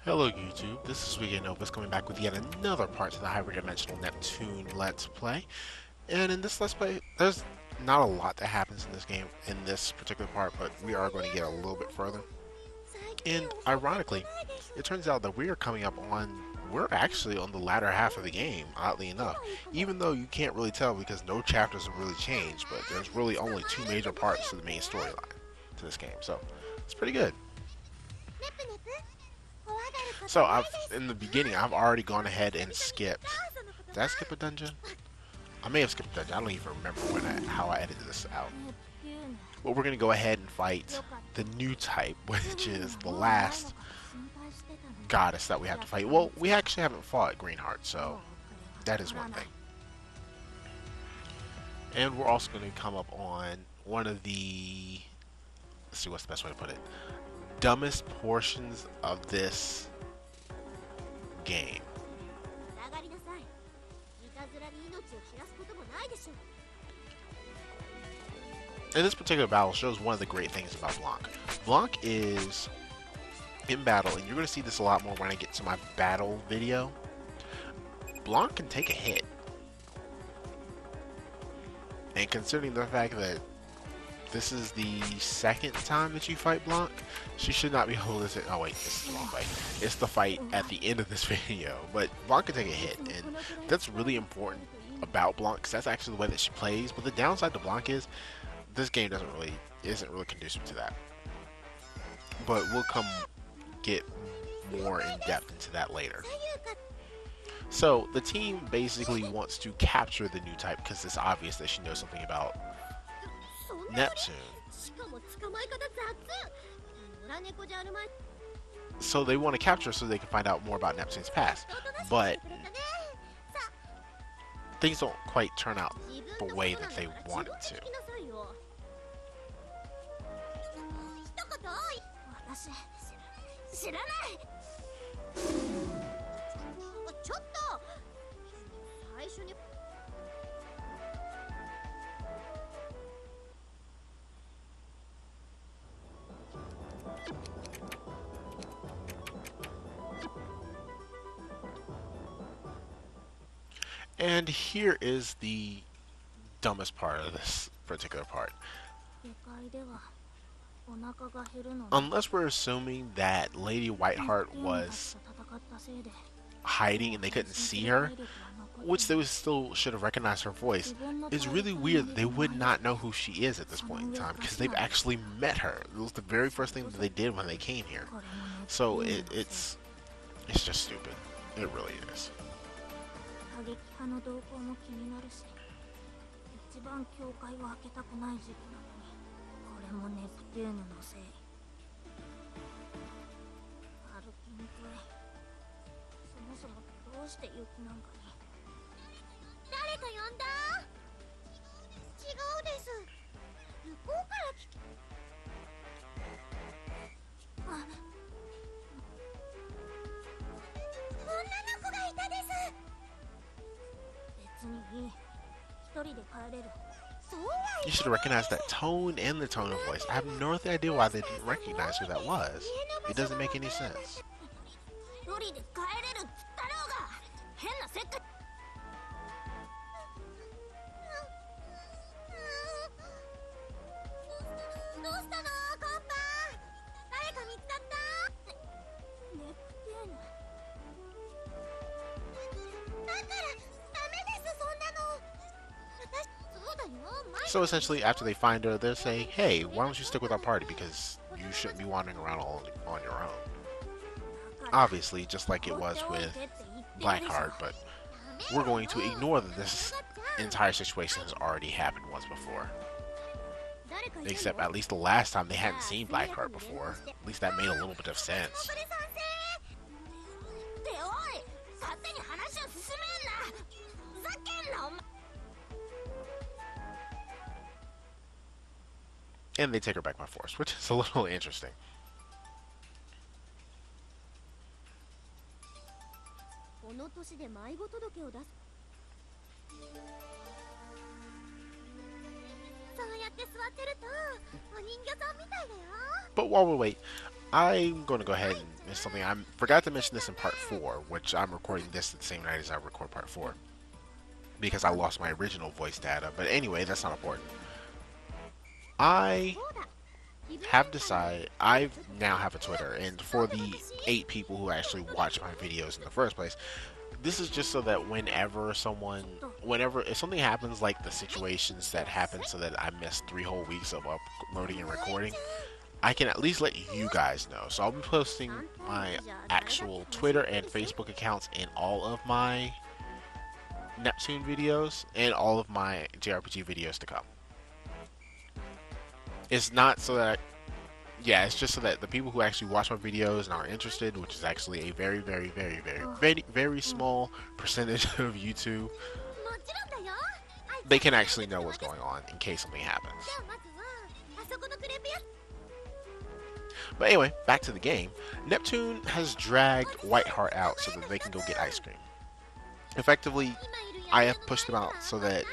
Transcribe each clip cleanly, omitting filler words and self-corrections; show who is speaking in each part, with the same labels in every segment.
Speaker 1: Hello YouTube, this is Weekend Novus coming back with yet another part to the Hyperdimensional Neptune Let's Play. And in this Let's Play, there's not a lot that happens in this game in this particular part, but we are going to get a little bit further. And ironically, it turns out that we're actually on the latter half of the game, oddly enough. Even though you can't really tell because no chapters have really changed, but there's really only two major parts to the main storyline to this game, so it's pretty good. So in the beginning, I've already gone ahead and skipped. Did I skip a dungeon? I may have skipped a dungeon. I don't even remember how I edited this out. But we're gonna go ahead and fight the new type, which is the last goddess that we have to fight. Well, we actually haven't fought Greenheart, so that is one thing. And we're also going to come up on one of the, let's see what's the best way to put it, dumbest portions of this game. And this particular battle shows one of the great things about Blanc. Blanc is in battle, and you're going to see this a lot more when I get to my battle video. Blanc can take a hit. And considering the fact that this is the second time that you fight Blanc, she should not be able to. Oh wait, this is the wrong fight. It's the fight at the end of this video. But Blanc can take a hit, and that's really important about Blanc, because that's actually the way that she plays. But the downside to Blanc is this game isn't really conducive to that. But we'll get more in depth into that later. So the team basically wants to capture the new type because it's obvious that she knows something about Neptune. So they want to capture her so they can find out more about Neptune's past. But things don't quite turn out the way that they wanted to. And here is the dumbest part of this particular part. Unless we're assuming that Lady Whiteheart was hiding and they couldn't see her, which they still should have recognized her voice, it's really weird that they would not know who she is at this point in time because they've actually met her. It was the very first thing that they did when they came here. So it's just stupid. It really is. You should have recognized that tone and the tone of voice. I have no idea why they didn't recognize who that was. It doesn't make any sense. So essentially, after they find her, they're saying, hey, why don't you stick with our party because you shouldn't be wandering around all on your own. Obviously, just like it was with Blackheart, but we're going to ignore that this entire situation has already happened once before. Except at least the last time they hadn't seen Blackheart before. At least that made a little bit of sense. And they take her back by force, which is a little interesting. But while we wait, I'm going to go ahead and miss something. I forgot to mention this in part 4, which I'm recording this the same night as I record part 4 because I lost my original voice data. But anyway, that's not important. I have decided I now have a Twitter, and for the 8 people who actually watch my videos in the first place, this is just so that whenever if something happens, like the situations that happened so that I missed 3 whole weeks of uploading and recording, I can at least let you guys know. So I'll be posting my actual Twitter and Facebook accounts in all of my Neptune videos and all of my JRPG videos to come. It's not so that, yeah, it's just so that the people who actually watch my videos and are interested, which is actually a very small percentage of YouTube, they can actually know what's going on in case something happens. But anyway, back to the game. Neptune has dragged Whiteheart out so that they can go get ice cream. Effectively, I have pushed them out so that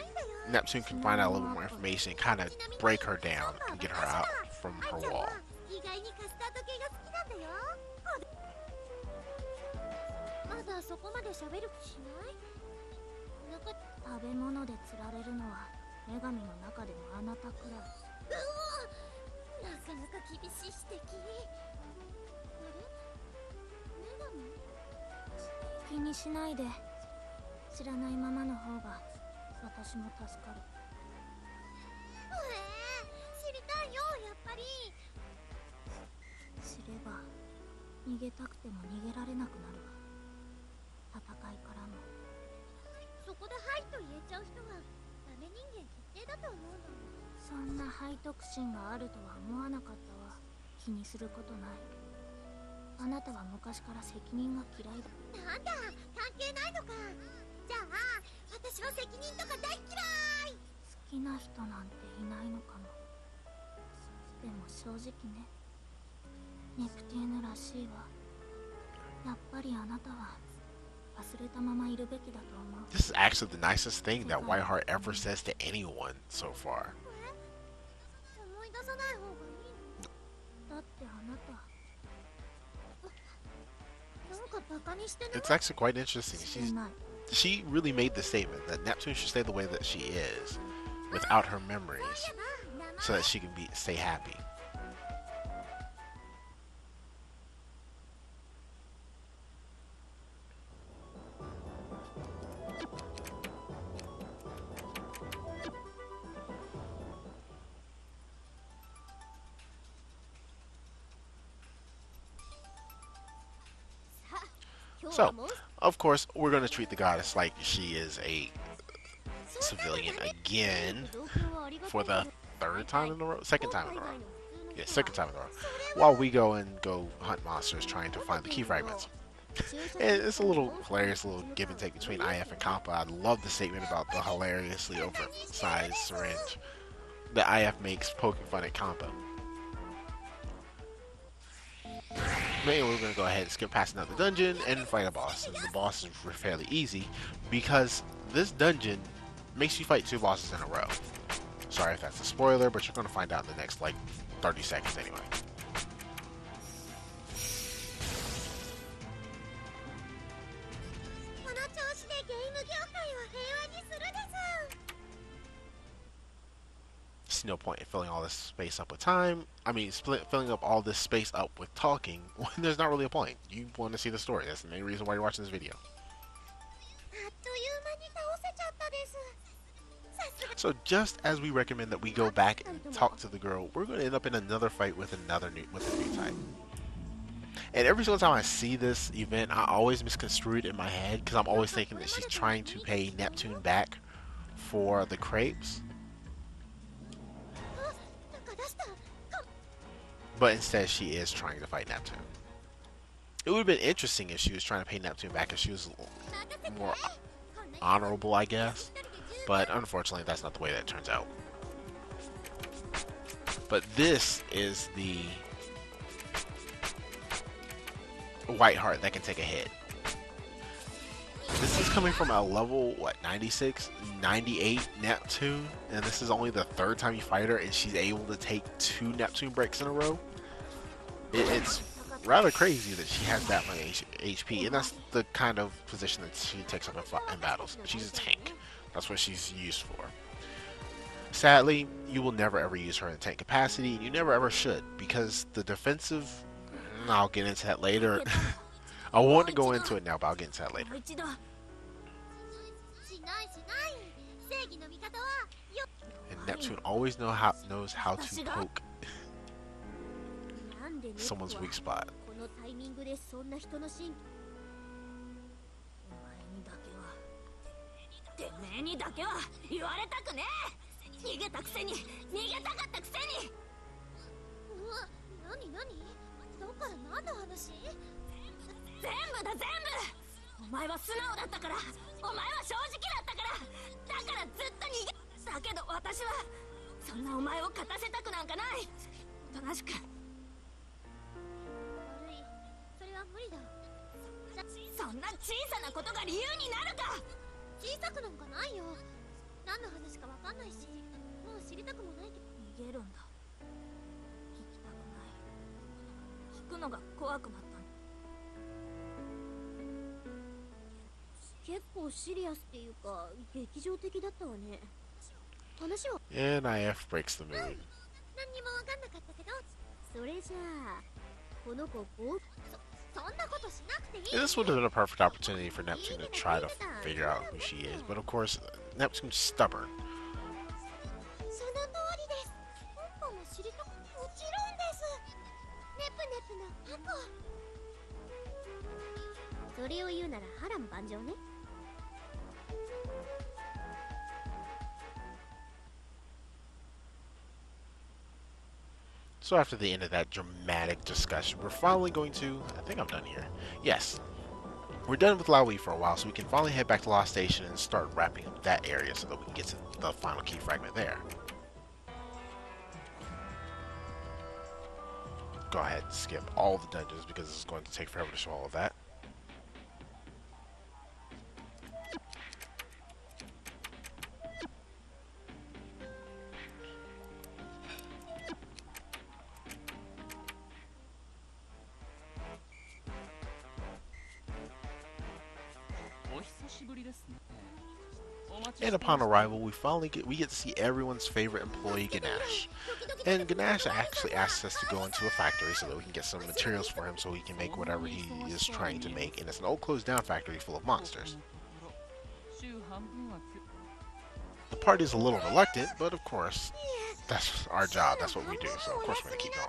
Speaker 1: Neptune can find out a little bit more information, kind of break her down and get her out from her wall. This is actually the nicest thing that Whiteheart ever says to anyone so far. It's actually quite interesting. She really made the statement that Neptune should stay the way that she is, without her memories, so that she can stay happy. So, of course, we're going to treat the goddess like she is a civilian again for the second time in a row. Yeah, second time in a row. While we go hunt monsters trying to find the key fragments. And it's a little hilarious, a little give and take between IF and Kappa. I love the statement about the hilariously oversized syringe that IF makes poking fun at Kappa. Anyway, we're going to go ahead and skip past another dungeon and fight a boss. And the boss is fairly easy because this dungeon makes you fight 2 bosses in a row. Sorry if that's a spoiler, but you're going to find out in the next, like, 30 seconds anyway. There's no point in filling all this space up with time. Filling up all this space up with talking when there's not really a point. You want to see the story. That's the main reason why you're watching this video. So just as we recommend that we go back and talk to the girl, we're going to end up in another fight with a new type. And every single time I see this event, I always misconstrue it in my head because I'm always thinking that she's trying to pay Neptune back for the crepes. But instead, she is trying to fight Neptune. It would have been interesting if she was trying to pay Neptune back, if she was more honorable, I guess. But unfortunately, that's not the way that turns out. But this is the Whiteheart that can take a hit. This is coming from a level, 96, 98 Neptune, and this is only the 3rd time you fight her, and she's able to take 2 Neptune breaks in a row. It's rather crazy that she has that much HP, and that's the kind of position that she takes up in battles. She's a tank. That's what she's used for. Sadly, you will never ever use her in tank capacity, and you never ever should, because the defensive... I'll get into that later. I want to go into it now, but I'll get into that later. And Neptune always knows how to poke someone's weak spot. And IF breaks the mood. Yeah, this would have been a perfect opportunity for Neptune to try to figure out who she is, but of course, Neptune's stubborn. So after the end of that dramatic discussion, we're finally going to... I think I'm done here. Yes. We're done with Lowee for a while, so we can finally head back to Lastation and start wrapping up that area so that we can get to the final key fragment there. Go ahead and skip all the dungeons because it's going to take forever to show all of that. And upon arrival, we get to see everyone's favorite employee, Ganache. And Ganache actually asks us to go into a factory so that we can get some materials for him so he can make whatever he is trying to make. And it's an old closed down factory full of monsters. The party's a little reluctant, but of course, that's our job, that's what we do, so of course we're going to keep going.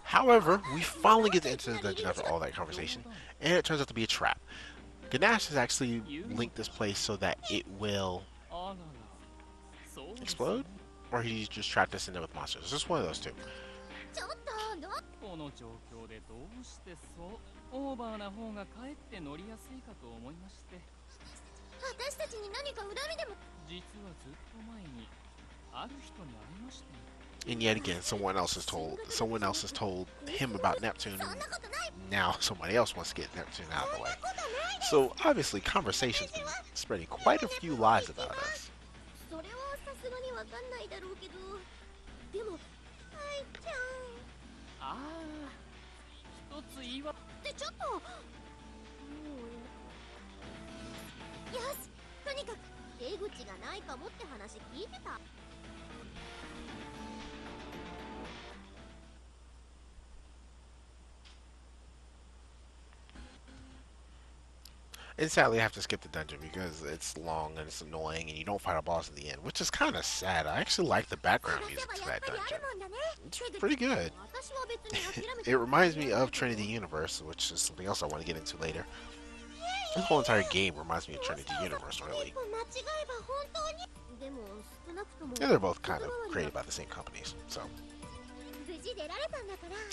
Speaker 1: However, we finally get to enter the dungeon after all that conversation, and it turns out to be a trap. Ganache has actually linked this place so that it will explode, or he's just trapped us in it with monsters. It's just one of those two. And yet again, someone else has told him about Neptune, and now somebody else wants to get Neptune out of the way. So obviously, conversation's been spreading quite a few lies about us.
Speaker 2: それはさすがにわかんないだろうけど、でも、はいちゃん。ああ、一つ言いわってちょっと。もうよし、とにかく出口がないかもって話聞いてた。
Speaker 1: And sadly, I have to skip the dungeon because it's long and it's annoying, and you don't fight a boss in the end, which is kind of sad. I actually like the background music to that dungeon. It's pretty good. It reminds me of Trinity Universe, which is something else I want to get into later. The whole entire game reminds me of Trinity Universe, really. And they're both kind of created by the same companies, so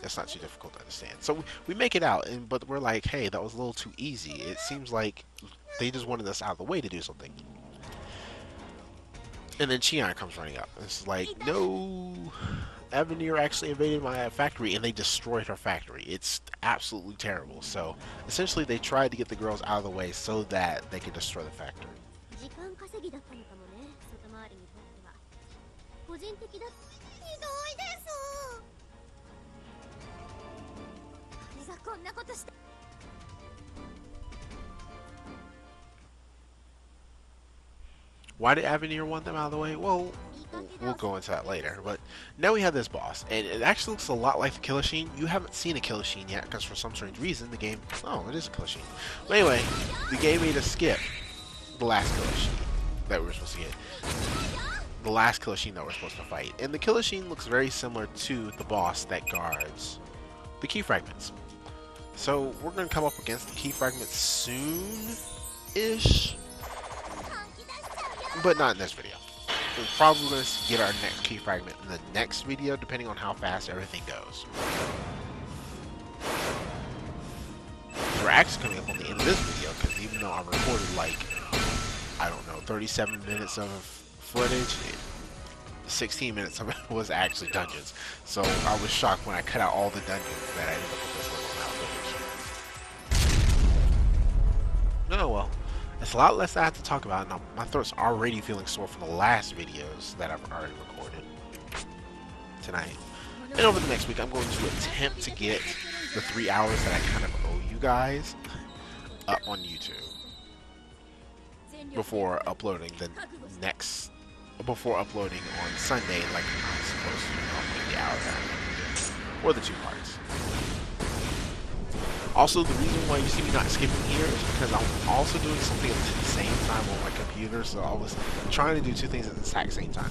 Speaker 1: it's not too difficult to understand. So we make it out, but we're like, hey, that was a little too easy. It seems like they just wanted us out of the way to do something. And then Chion comes running up. It's like, no, Avenir actually invaded my factory, and they destroyed her factory. It's absolutely terrible. So essentially, they tried to get the girls out of the way so that they could destroy the factory. 個人的だ。ひどいです。誰がこんなことした。Why did Avenir want them out of the way? Well, we'll go into that later. But now we have this boss, and it actually looks a lot like the Killer Sheen. You haven't seen a Killer Sheen yet, because for some strange reason, the game... Oh, it is a Killer Sheen. But anyway, the game made us skip the last Killer Sheen that we were supposed to get. The last Killer Sheen that we're supposed to fight. And the Killer Sheen looks very similar to the boss that guards the key fragments. So we're going to come up against the key fragments soon-ish. But not in this video. We're probably going to get our next key fragment in the next video, depending on how fast everything goes. We're actually coming up on the end of this video, because even though I recorded like, I don't know, 37 minutes of footage, 16 minutes of it was actually dungeons. So I was shocked when I cut out all the dungeons that I ended up with this little footage. Oh well. It's a lot less I have to talk about, and my throat's already feeling sore from the last videos that I've already recorded tonight. And over the next week, I'm going to attempt to get the 3 hours that I kind of owe you guys up on YouTube before uploading on Sunday, like I'm supposed to, upload the hours or the 2 parts. Also, the reason why you see me not skipping here is because I'm also doing something at the same time on my computer, so I was trying to do 2 things at the exact same time.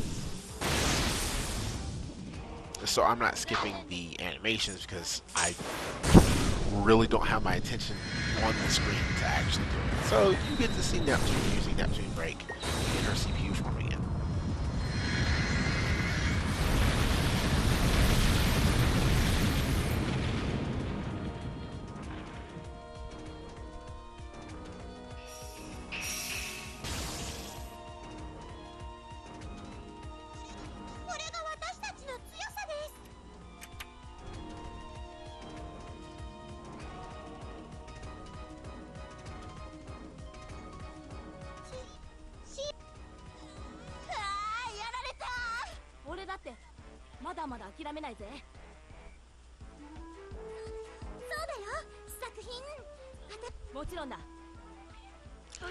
Speaker 1: So I'm not skipping the animations because I really don't have my attention on the screen to actually do it. So you get to see Neptune using Neptune Break in her CPU forming it.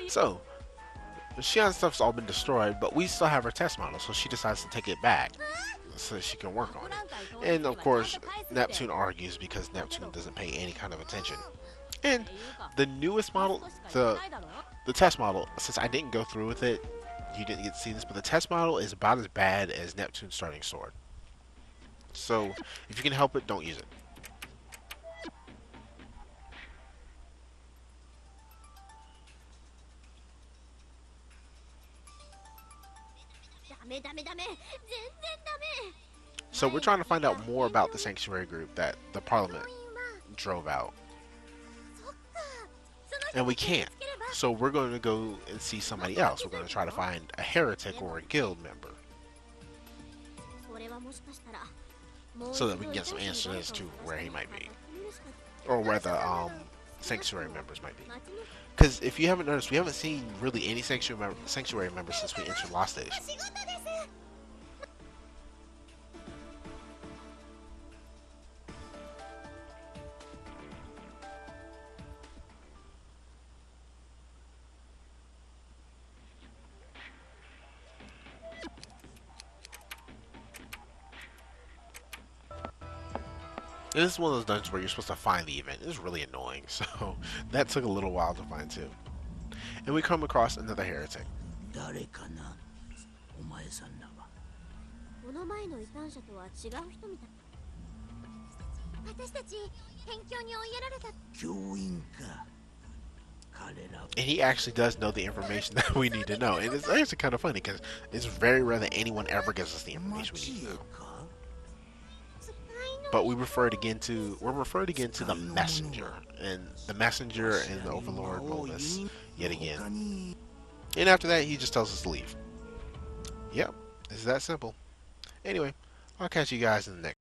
Speaker 1: So, the Shion stuff's all been destroyed, but we still have her test model, so she decides to take it back so that she can work on it. And of course, Neptune argues because Neptune doesn't pay any kind of attention. And the newest model, the test model, since I didn't go through with it, you didn't get to see this, but the test model is about as bad as Neptune's starting sword. So, if you can help it, don't use it. So we're trying to find out more about the sanctuary group that the Parliament drove out. And we can't. So we're going to go and see somebody else. We're going to try to find a heretic or a guild member. so that we can get some answers as to where he might be, or where the sanctuary members might be. Because if you haven't noticed, we haven't seen really any sanctuary members since we entered Lastation. This is one of those dungeons where you're supposed to find the event. It's really annoying, so that took a little while to find too. And we come across another heretic. And he actually does know the information that we need to know. And it's actually kind of funny because it's very rare that anyone ever gives us the information we need to know. But we're referred again to the messenger, and the messenger and the overlord told us yet again. And after that, he just tells us to leave. Yep, it's that simple. Anyway, I'll catch you guys in the next.